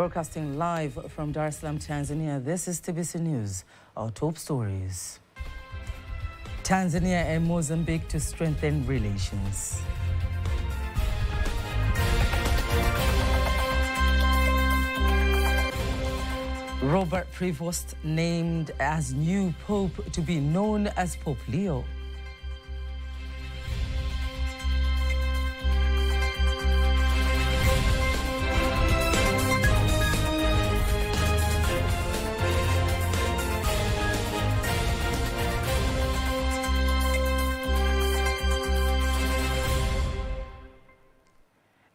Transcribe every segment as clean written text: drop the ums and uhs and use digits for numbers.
Broadcasting live from Dar es Salaam, Tanzania, this is TBC News. Our top stories. Tanzania and Mozambique to strengthen relations. Robert Prevost named as new Pope to be known as Pope Leo.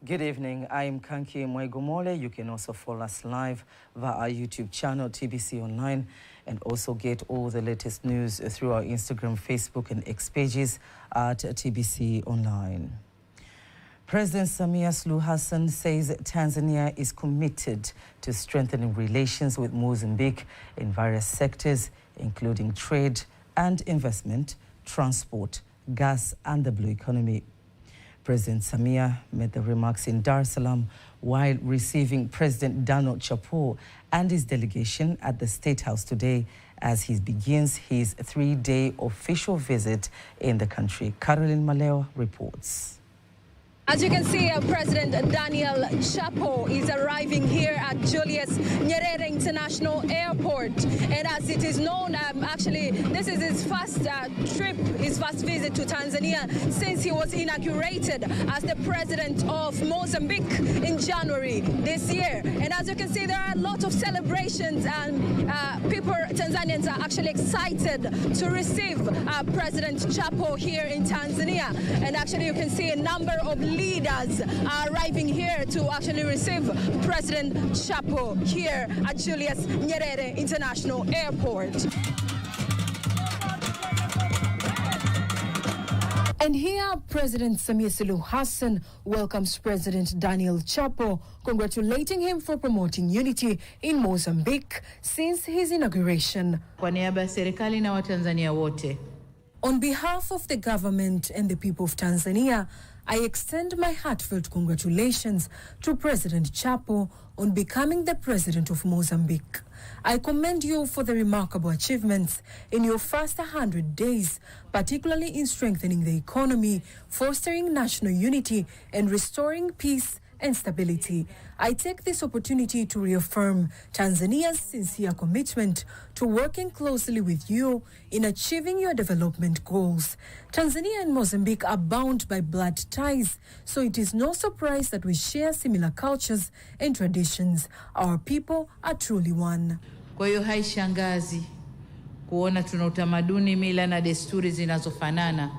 Good evening, I'm Kanki Mwegomole. You can also follow us live via our YouTube channel, TBC Online, and also get all the latest news through our Instagram, Facebook, and X pages at TBC Online. President Samia Suluhu Hassan says Tanzania is committed to strengthening relations with Mozambique in various sectors, including trade and investment, transport, gas, and the blue economy. President Samia made the remarks in Dar es Salaam while receiving President Daniel Chapo and his delegation at the State House today as he begins his 3-day official visit in the country. Caroline Maleo reports. As you can see, President Daniel Chapo is arriving here at Julius Nyerere International Airport. And as it is known, actually, this is his first trip, his first visit to Tanzania since he was inaugurated as the president of Mozambique in January this year. And as you can see, there are a lot of celebrations and Tanzanians are actually excited to receive President Chapo here in Tanzania. And actually, you can see a number of leaders are arriving here to actually receive President Chapo here at Julius Nyerere International Airport. And here, President Samia Suluhu Hassan welcomes President Daniel Chapo, congratulating him for promoting unity in Mozambique since his inauguration. Kwa niaba ya serikali na Watanzania wote. On behalf of the government and the people of Tanzania, I extend my heartfelt congratulations to President Chapo on becoming the president of Mozambique. I commend you for the remarkable achievements in your first 100 days, particularly in strengthening the economy, fostering national unity, and restoring peace and stability. I take this opportunity to reaffirm Tanzania's sincere commitment to working closely with you in achieving your development goals. Tanzania and Mozambique are bound by blood ties, so it is no surprise that we share similar cultures and traditions. Our people are truly one. Kwa hiyo haishangazi kuona tuna utamaduni, mila na desturi zinazofanana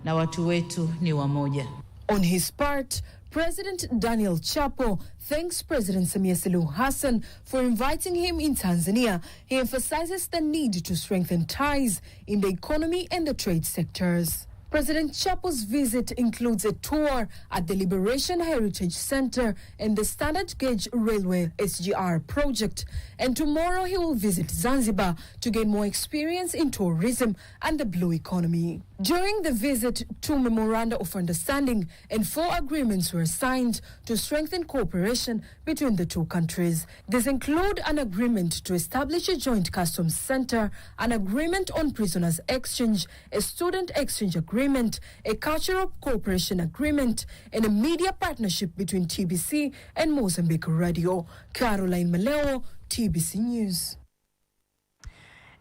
na watu wetu ni wamoja. On his part, President Daniel Chapo thanks President Samia Suluhu Hassan for inviting him in Tanzania. He emphasizes the need to strengthen ties in the economy and the trade sectors. President Chapo's visit includes a tour at the Liberation Heritage Center and the Standard Gauge Railway SGR project. And tomorrow he will visit Zanzibar to gain more experience in tourism and the blue economy. During the visit, 2 memoranda of understanding and 4 agreements were signed to strengthen cooperation between the two countries. These include an agreement to establish a joint customs center, an agreement on prisoners exchange, a student exchange agreement, a cultural cooperation agreement, and a media partnership between TBC and Mozambique Radio. Caroline Maleo, TBC News.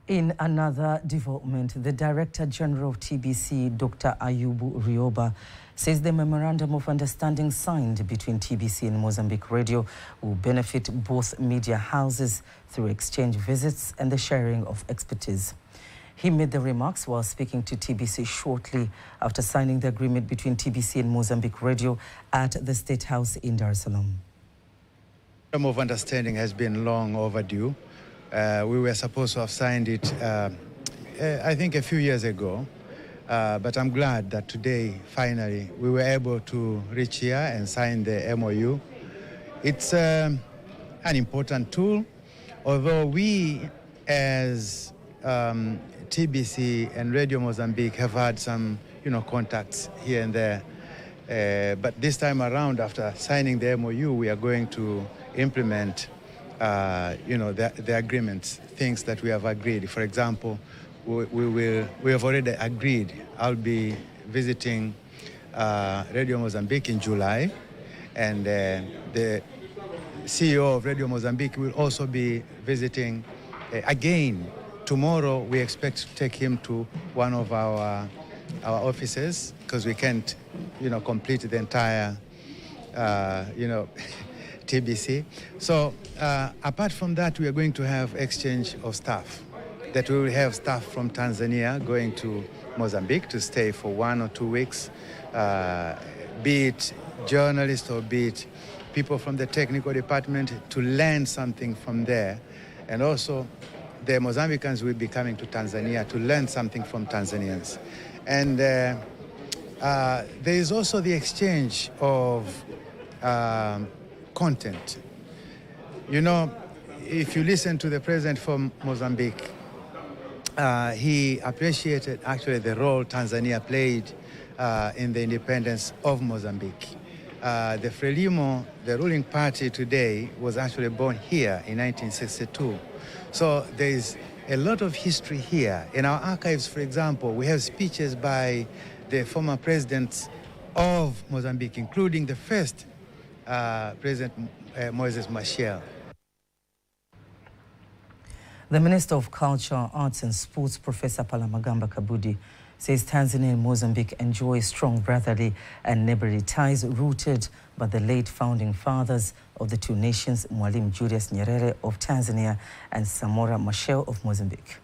In another development, the Director General of TBC, Dr. Ayubu Rioba, says the Memorandum of Understanding signed between TBC and Mozambique Radio will benefit both media houses through exchange visits and the sharing of expertise. He made the remarks while speaking to TBC shortly after signing the agreement between TBC and Mozambique Radio at the State House in Dar es Salaam. The Memorandum of Understanding has been long overdue. We were supposed to have signed it, I think, a few years ago. But I'm glad that today, finally, we were able to reach here and sign the MOU. It's an important tool, although we, as TBC and Radio Mozambique, have had some, contacts here and there. But this time around, after signing the MOU, we are going to implement, the agreements, things that we have agreed. For example, we have already agreed. I'll be visiting Radio Mozambique in July, and the CEO of Radio Mozambique will also be visiting again. Tomorrow, we expect to take him to one of our offices, because we can't, complete the entire, TBC. So apart from that, we are going to have exchange of staff. That we will have staff from Tanzania going to Mozambique to stay for 1 or 2 weeks, be it journalists or be it people from the technical department, to learn something from there. And also, the Mozambicans will be coming to Tanzania to learn something from Tanzanians. And there is also the exchange of content. If you listen to the president from Mozambique, he appreciated actually the role Tanzania played in the independence of Mozambique. The Frelimo, the ruling party today, was actually born here in 1962. So there is a lot of history here. In our archives, for example, we have speeches by the former presidents of Mozambique, including the first President Moses Machel. The Minister of Culture, Arts and Sports, Professor Palamagamba Kabudi, says Tanzania and Mozambique enjoy strong brotherly and neighborly ties rooted by the late founding fathers of the two nations, Mwalimu Julius Nyerere of Tanzania and Samora Machel of Mozambique.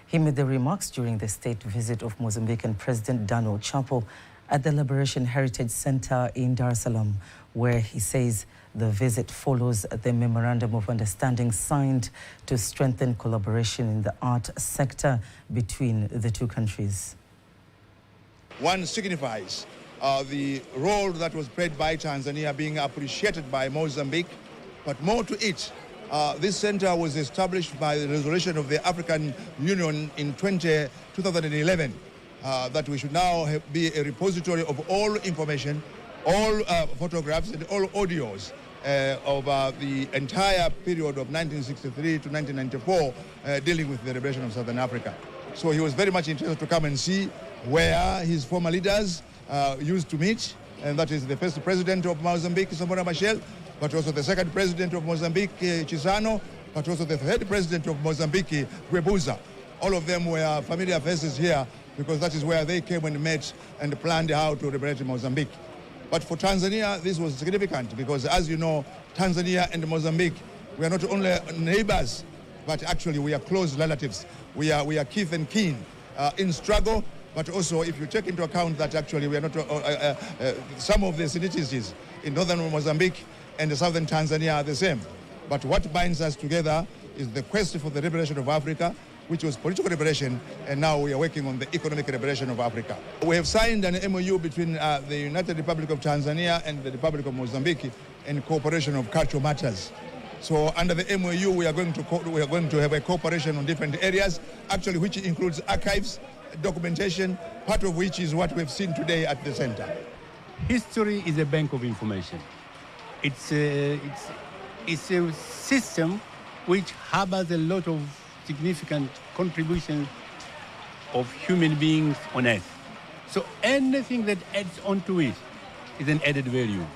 He made the remarks during the state visit of Mozambican President Daniel Chapo at the Liberation Heritage Center in Dar es Salaam, where he says the visit follows the Memorandum of Understanding signed to strengthen collaboration in the art sector between the two countries. One signifies the role that was played by Tanzania being appreciated by Mozambique, but more to it, this center was established by the resolution of the African Union in 2011, that we should now be a repository of all information, all photographs and all audios of the entire period of 1963 to 1994 dealing with the liberation of Southern Africa. So he was very much interested to come and see where his former leaders used to meet, and that is the first president of Mozambique, Samora Machel, but also the second president of Mozambique, Chisano, but also the third president of Mozambique, Guebuza. All of them were familiar faces here because that is where they came and met and planned how to liberate Mozambique. But for Tanzania, this was significant because, as you know, Tanzania and Mozambique, we are not only neighbors, but actually we are close relatives. We are kith and kin in struggle, but also if you take into account that actually we are not, some of the ethnicities in northern Mozambique and southern Tanzania are the same. But what binds us together is the quest for the liberation of Africa, which was political liberation, and now we are working on the economic liberation of Africa. We have signed an MOU between the United Republic of Tanzania and the Republic of Mozambique in cooperation of cultural matters. So under the MOU, we are going to have a cooperation on different areas, actually which includes archives, documentation, part of which is what we've seen today at the center. History is a bank of information. It's a system which harbors a lot of significant contributions of human beings on earth. So anything that adds on to it is an added value.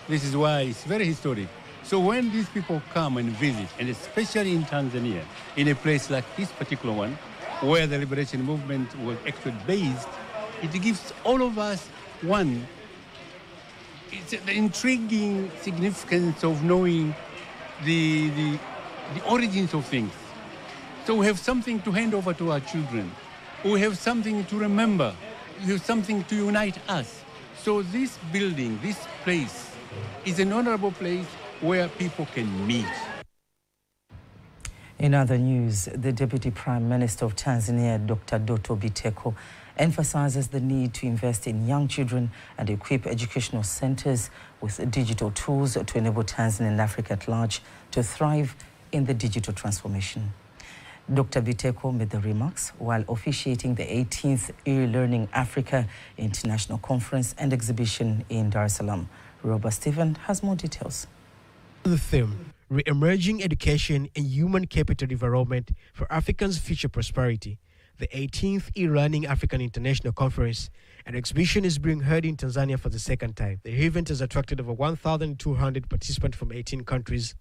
This is why it's very historic. So when these people come and visit, and especially in Tanzania, in a place like this particular one, where the liberation movement was actually based, it gives all of us it's the intriguing significance of knowing the origins of things. So we have something to hand over to our children. We have something to remember. We have something to unite us. So this building, this place, is an honorable place where people can meet. In other news, the Deputy Prime Minister of Tanzania, Dr. Doto Biteko, emphasizes the need to invest in young children and equip educational centers with digital tools to enable Tanzania and Africa at large to thrive in the digital transformation. Dr. Biteko made the remarks while officiating the 18th E-Learning Africa International Conference and Exhibition in Dar es Salaam. Robert Stephen has more details. The theme, Re-emerging Education and Human Capital Development for Africa's Future Prosperity, the 18th E-Learning African International Conference, an exhibition is being held in Tanzania for the second time. The event has attracted over 1,200 participants from 18 countries.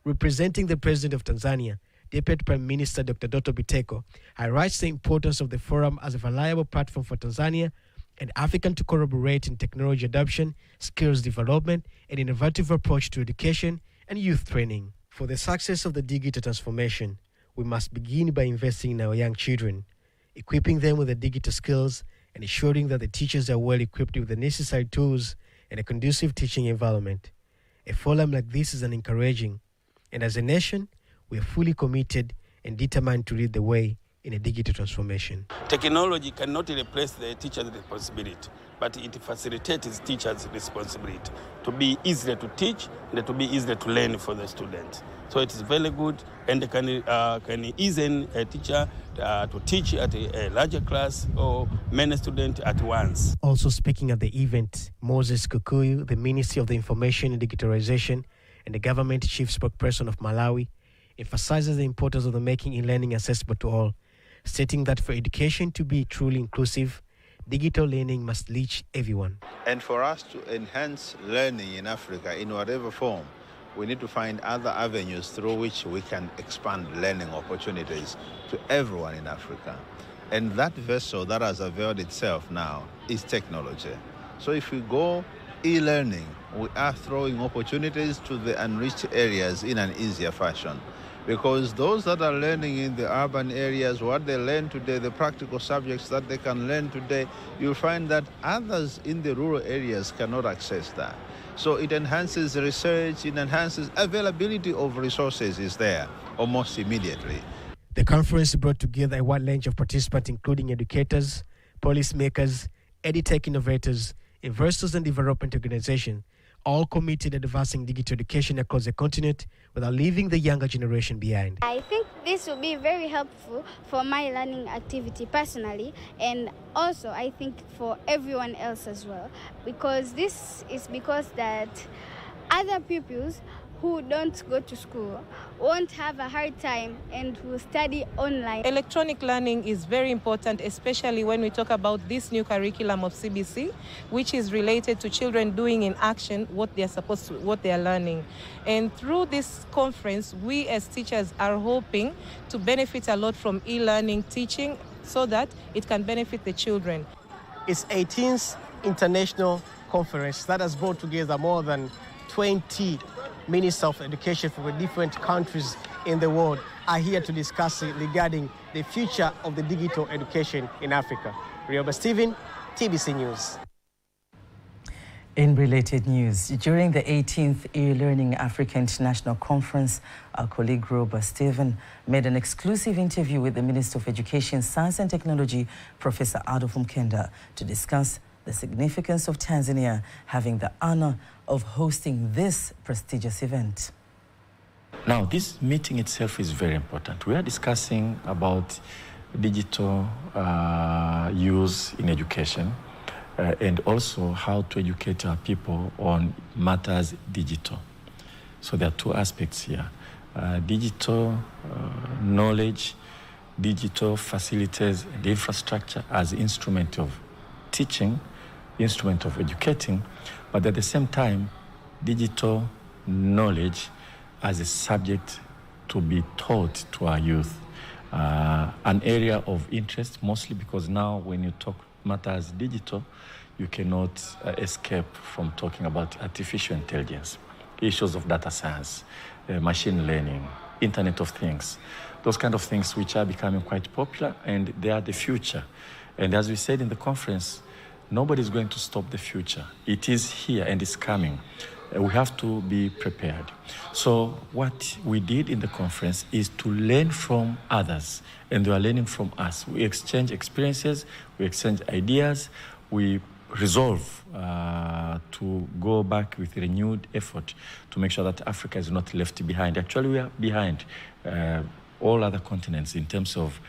Representing the President of Tanzania, Deputy Prime Minister Dr. Doto Biteko highlights the importance of the forum as a reliable platform for Tanzania and Africa to collaborate in technology adoption, skills development, and innovative approach to education and youth training. For the success of the digital transformation, we must begin by investing in our young children, equipping them with the digital skills and ensuring that the teachers are well equipped with the necessary tools and a conducive teaching environment. A forum like this is an encouraging, and as a nation, we are fully committed and determined to lead the way in a digital transformation. Technology cannot replace the teacher's responsibility, but it facilitates teachers' responsibility to be easier to teach and to be easier to learn for the students. So it is very good and can ease a teacher to teach at a larger class or many students at once. Also speaking at the event, Moses Kukuyu, the Ministry of the Information and Digitalization and the Government Chief Spokesperson of Malawi, emphasizes the importance of the making e-learning accessible to all, stating that for education to be truly inclusive, digital learning must reach everyone. And for us to enhance learning in Africa in whatever form, we need to find other avenues through which we can expand learning opportunities to everyone in Africa. And that vessel that has availed itself now is technology. So if we go e-learning, we are throwing opportunities to the unreached areas in an easier fashion. Because those that are learning in the urban areas, what they learn today, the practical subjects that they can learn today, you'll find that others in the rural areas cannot access that. So it enhances research, it enhances availability of resources is there almost immediately. The conference brought together a wide range of participants, including educators, policymakers, edtech innovators, investors and development organizations, all committed to advancing digital education across the continent without leaving the younger generation behind. I think this will be very helpful for my learning activity personally, and also I think for everyone else as well, because that other pupils who don't go to school won't have a hard time and will study online. Electronic learning is very important, especially when we talk about this new curriculum of CBC, which is related to children doing in action what they are learning. And through this conference, we as teachers are hoping to benefit a lot from e-learning teaching so that it can benefit the children. It's 18th international conference that has brought together more than 20 Ministers of Education from the different countries in the world are here to discuss regarding the future of the digital education in Africa. Rioba Stephen, TBC News. In related news, during the 18th E-Learning Africa International Conference, our colleague Rioba Stephen made an exclusive interview with the Minister of Education, Science and Technology, Professor Adolf Mkenda, to discuss the significance of Tanzania having the honor of hosting this prestigious event. Now, this meeting itself is very important. We are discussing about digital use in education and also how to educate our people on matters digital. So there are two aspects here. Digital knowledge, digital facilities and infrastructure as instrument of teaching, instrument of educating, but at the same time, digital knowledge as a subject to be taught to our youth. An area of interest, mostly because now when you talk matters digital, you cannot escape from talking about artificial intelligence, issues of data science, machine learning, Internet of Things, those kind of things which are becoming quite popular, and they are the future. And as we said in the conference, nobody is going to stop the future. It is here and it's coming. We have to be prepared. So what we did in the conference is to learn from others, and they are learning from us. We exchange experiences, we exchange ideas, we resolve to go back with renewed effort to make sure that Africa is not left behind. Actually, we are behind all other continents in terms of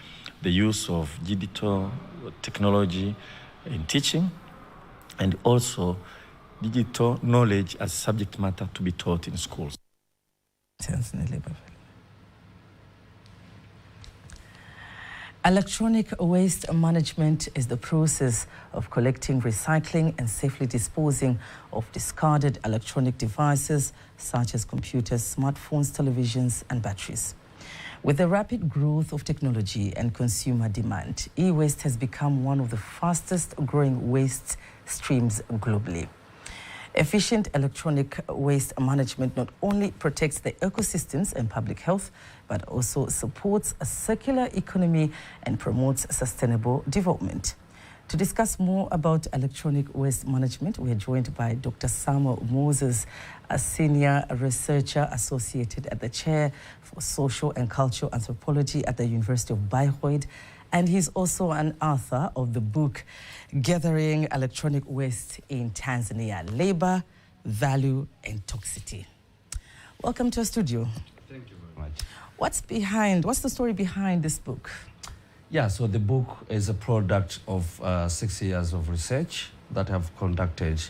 the use of digital technology in teaching, and also digital knowledge as subject matter to be taught in schools. Electronic waste management is the process of collecting, recycling, and safely disposing of discarded electronic devices such as computers, smartphones, televisions, and batteries. With the rapid growth of technology and consumer demand, e-waste has become one of the fastest growing waste streams globally. Efficient electronic waste management not only protects the ecosystems and public health, but also supports a circular economy and promotes sustainable development. To discuss more about electronic waste management, we are joined by Dr. Samuel Moses, a senior researcher associated at the Chair for Social and Cultural Anthropology at the University of Bayreuth, and he's also an author of the book Gathering Electronic Waste in Tanzania: Labor, Value, and Toxicity. Welcome to our studio. Thank you very much. What's the story behind this book? Yeah, so the book is a product of 6 years of research that I've conducted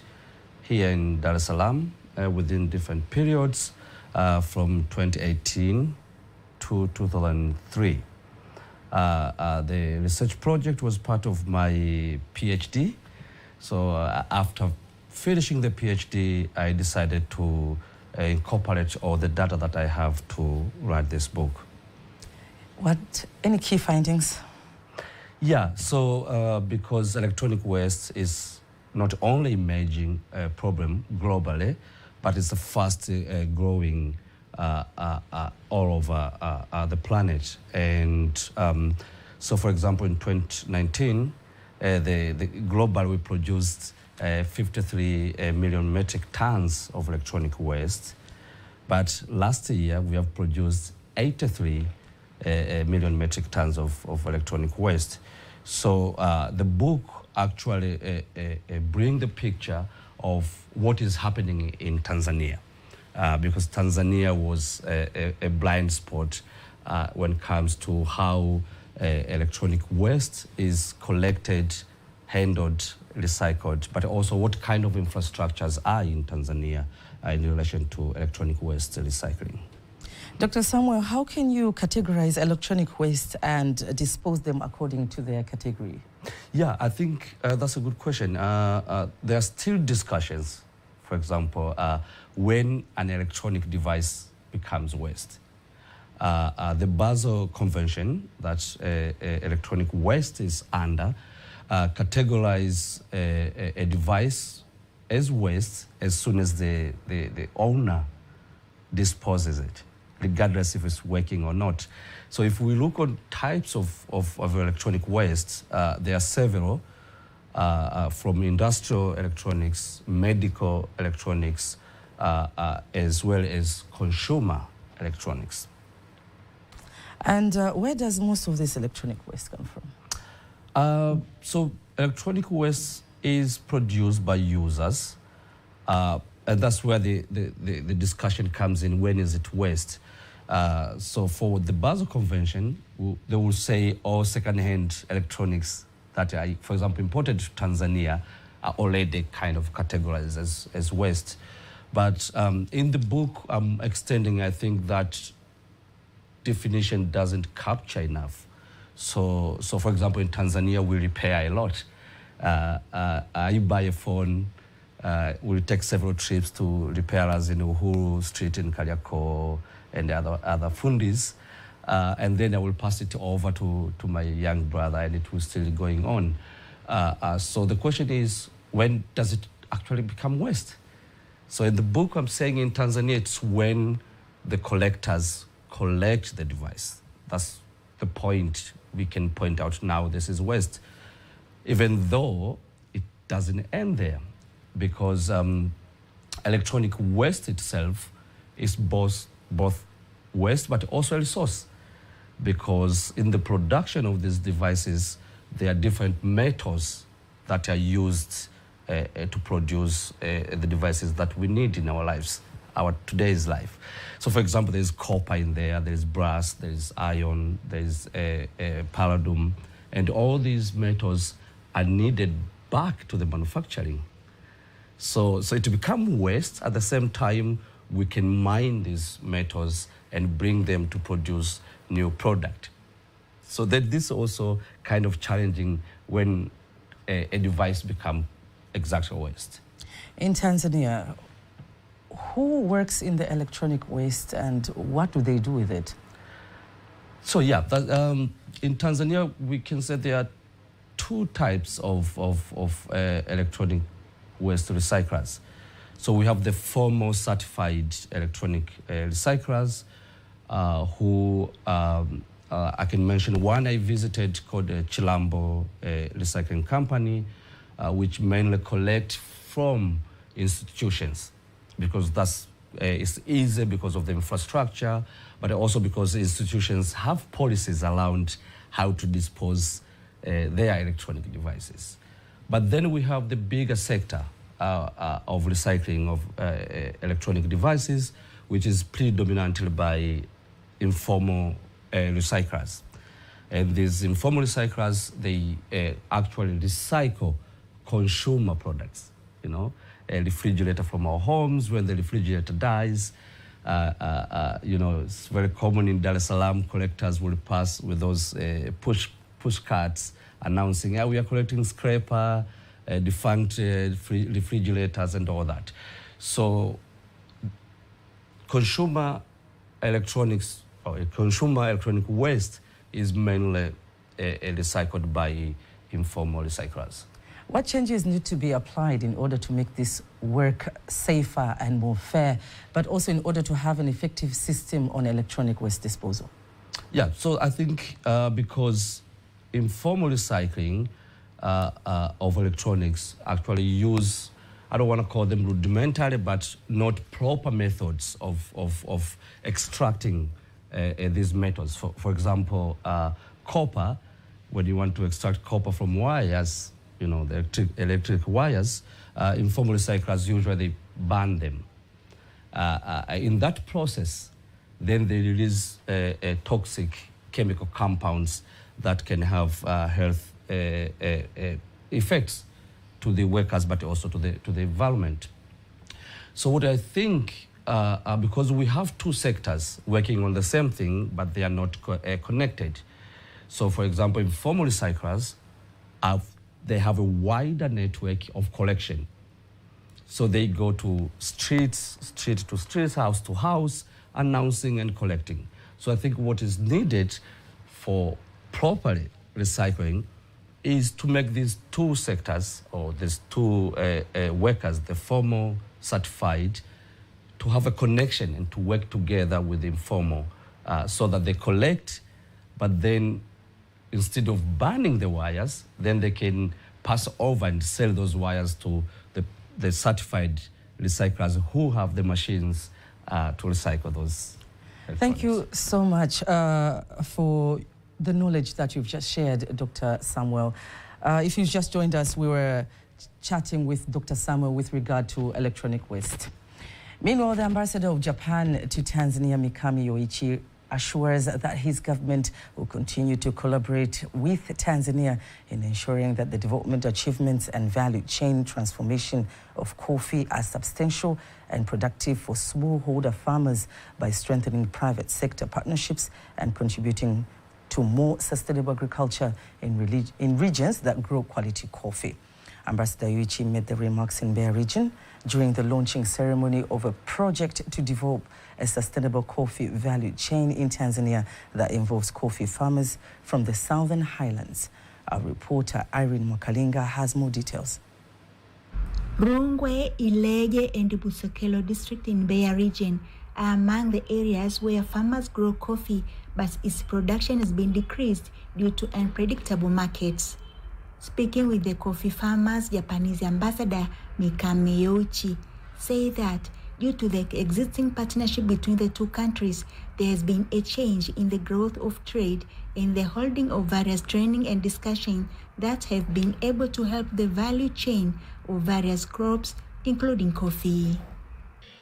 here in Dar es Salaam within different periods from 2018 to 2003. The research project was part of my PhD. So after finishing the PhD, I decided to incorporate all the data that I have to write this book. Any key findings? Yeah, so because electronic waste is not only emerging problem globally, but it's the fast growing all over the planet. And so, for example, in 2019, globally we produced 53 million metric tons of electronic waste. But last year, we have produced 83 million metric tons of electronic waste. So the book actually brings the picture of what is happening in Tanzania, because Tanzania was a blind spot when it comes to how electronic waste is collected, handled, recycled, but also what kind of infrastructures are in Tanzania in relation to electronic waste recycling. Dr. Samuel, how can you categorize electronic waste and dispose them according to their category? Yeah, I think that's a good question. There are still discussions, for example, when an electronic device becomes waste. The Basel Convention that electronic waste is under categorize a device as waste as soon as the owner disposes it, regardless if it's working or not. So if we look on types of electronic waste, there are several, from industrial electronics, medical electronics, as well as consumer electronics. And where does most of this electronic waste come from? So electronic waste is produced by users, and that's where the discussion comes in. When is it waste? So for the Basel Convention, they will say all second-hand electronics that are, for example, imported to Tanzania are already kind of categorized as waste. But in the book, I'm extending, I think, that definition doesn't capture enough. So for example, in Tanzania, we repair a lot. You buy a phone, we'll take several trips to repairers in Uhuru Street in Kariakoo and other fundis, and then I will pass it over to my young brother, and it will still going on. So the question is, when does it actually become waste? So in the book, I'm saying in Tanzania, it's when the collectors collect the device. That's the point we can point out now. This is waste, even though it doesn't end there, because electronic waste itself is both waste but also a resource, because in the production of these devices, there are different metals that are used to produce the devices that we need in our lives, our today's life. So for example, there's copper in there, there's brass, there's iron, there's palladium, and all these metals are needed back to the manufacturing. So it becomes waste. At the same time, we can mine these metals and bring them to produce new product. So that this also kind of challenging when a device becomes exactly waste. In Tanzania, who works in the electronic waste and what do they do with it? So yeah, in Tanzania, we can say there are two types of electronic waste recyclers. So we have the formal certified electronic recyclers who I can mention one I visited called Chilambo Recycling Company, which mainly collect from institutions because that's it's easy because of the infrastructure, but also because institutions have policies around how to dispose their electronic devices. But then we have the bigger sector of recycling of electronic devices, which is predominantly by informal recyclers. And these informal recyclers, they actually recycle consumer products, you know, a refrigerator from our homes. When the refrigerator dies, you know, it's very common in Dar es Salaam, collectors will pass with those push carts announcing, yeah, we are collecting scraper, defunct refrigerators and all that. So consumer electronics or consumer electronic waste is mainly recycled by informal recyclers. What changes need to be applied in order to make this work safer and more fair, but also in order to have an effective system on electronic waste disposal? Yeah, so I think because informal recycling of electronics actually use, I don't want to call them rudimentary, but not proper methods of extracting these metals. For example, copper, when you want to extract copper from wires, you know, the electric wires, informal recyclers usually burn them. In that process, then they release toxic chemical compounds that can have health effects to the workers, but also to the environment. So what I think, because we have two sectors working on the same thing, but they are not connected. So for example, informal recyclers, they have a wider network of collection. So they go to street to street, house to house, announcing and collecting. So I think what is needed for properly recycling is to make these two sectors, or these two workers, the formal certified, to have a connection and to work together with the informal so that they collect, but then instead of burning the wires, then they can pass over and sell those wires to the certified recyclers who have the machines to recycle those. Thank you so much for the knowledge that you've just shared, Dr. Samuel. If you've just joined us, we were chatting with Dr. Samuel with regard to electronic waste. Meanwhile, the ambassador of Japan to Tanzania, Mikami Yoichi, assures that his government will continue to collaborate with Tanzania in ensuring that the development achievements and value chain transformation of coffee are substantial and productive for smallholder farmers by strengthening private sector partnerships and contributing to more sustainable agriculture in regions that grow quality coffee. Ambassador Yoichi made the remarks in Beira region during the launching ceremony of a project to develop a sustainable coffee value chain in Tanzania that involves coffee farmers from the southern highlands. Our reporter Irene Mwakalinga has more details. Rungwe, Ileje, and Busokelo district in Beira region are among the areas where farmers grow coffee, but its production has been decreased due to unpredictable markets. Speaking with the coffee farmers, Japanese ambassador Mikami Yoichi said that due to the existing partnership between the two countries, there has been a change in the growth of trade and the holding of various training and discussion that have been able to help the value chain of various crops, including coffee.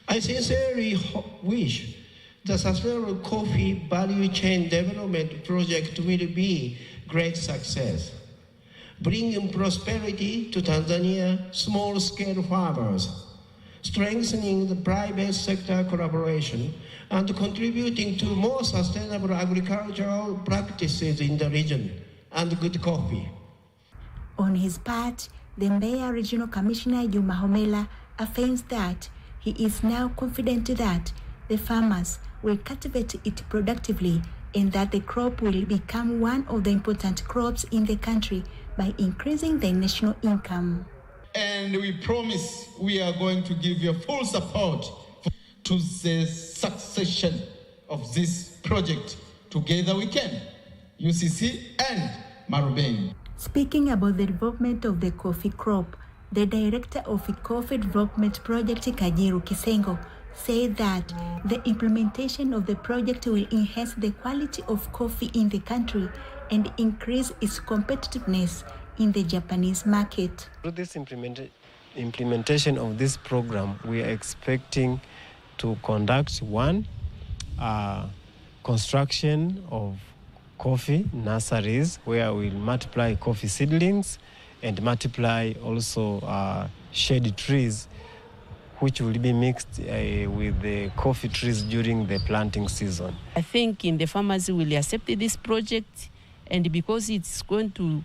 I sincerely wish the sustainable coffee value chain development project will be great success, bringing prosperity to Tanzania small-scale farmers strengthening the private sector collaboration, and contributing to more sustainable agricultural practices in the region and good coffee. On his part, the Mbeya Regional Commissioner Juma Homela affirms that he is now confident that the farmers will cultivate it productively and that the crop will become one of the important crops in the country by increasing the national income. And we promise we are going to give you full support to the succession of this project. Together we can, UCC and Marubeni. Speaking about the development of the coffee crop, the director of the Coffee Development Project, Kajiru Kisengo, said that the implementation of the project will enhance the quality of coffee in the country and increase its competitiveness in the Japanese market. Through this implementation of this program, we are expecting to conduct construction of coffee nurseries where we'll multiply coffee seedlings and multiply also shade trees which will be mixed with the coffee trees during the planting season. I think the farmers will accept this project, and because it's going to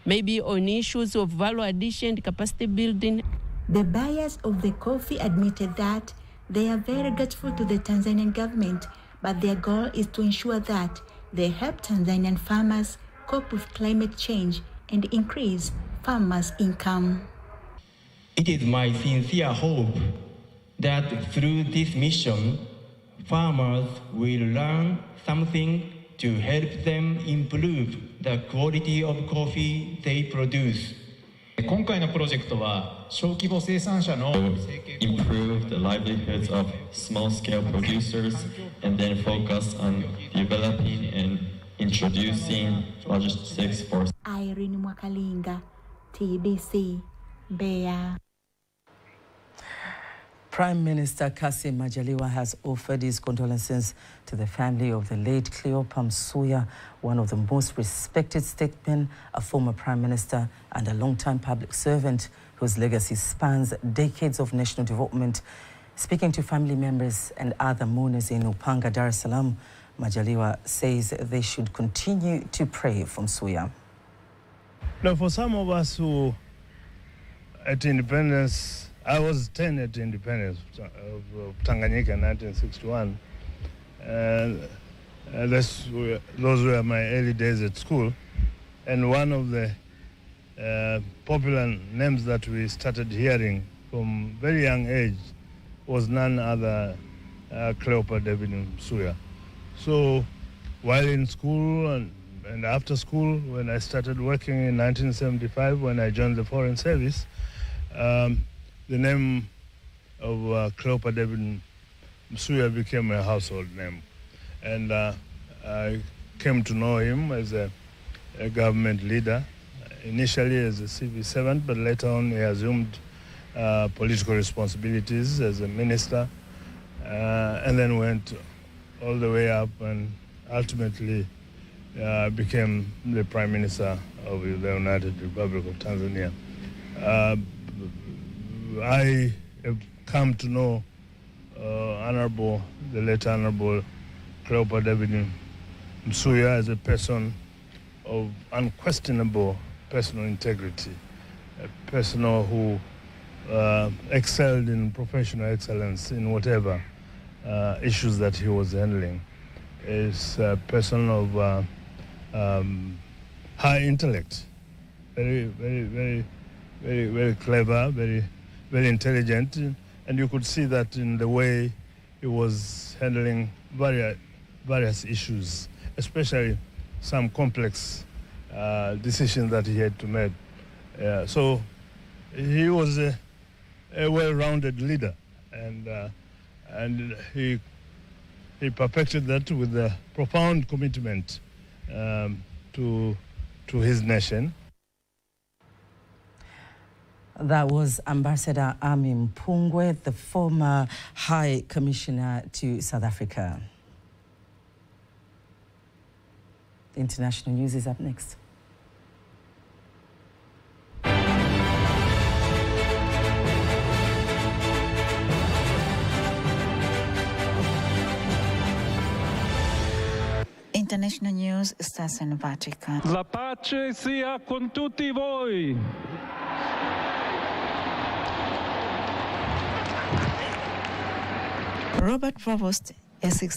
maybe on issues of value addition, capacity building. The buyers of the coffee admitted that they are very grateful to the Tanzanian government, but their goal is to ensure that they help Tanzanian farmers cope with climate change and increase farmers' income. It is my sincere hope that through this mission, farmers will learn something to help them improve the quality of coffee they produce. 今回のプロジェクトは小規模生産者の improve the livelihoods of small-scale producers and then focus on developing and introducing logistics for Irene Mwakalinga, TBC, Mbeya. Prime Minister Kasim Majala has offered his condolences to the family of the late Cleopa Msuya, one of the most respected statesmen, a former Prime Minister and a long-time public servant whose legacy spans decades of national development. Speaking to family members and other mourners in Upanga, Dar es Salaam, Majaliwa says they should continue to pray for Msuya. Now, for some of us who, at independence, I was 10 at independence of Tanganyika in 1961. Those were my early days at school. And one of the popular names that we started hearing from very young age was none other Cleopa David Msuya. So while in school and after school, when I started working in 1975, when I joined the Foreign Service, the name of Cleopa David Msuya became a household name. And I came to know him as a government leader, initially as a civil servant, but later on he assumed political responsibilities as a minister, and then went all the way up and ultimately became the Prime Minister of the United Republic of Tanzania. I have come to know the late Honorable Cleopa David Msuya as a person of unquestionable personal integrity, a person who excelled in professional excellence in whatever issues that he was handling. Is a person of high intellect, very clever, very intelligent, and you could see that in the way he was handling various issues, especially some complex decisions that he had to make. So he was a well-rounded leader, and he perfected that with a profound commitment to his nation. That was Ambassador Ami Mpungwe, the former High Commissioner to South Africa. The international news is up next. International News, Station Vatican. La pace sia con tutti voi. Robert Provost, Essex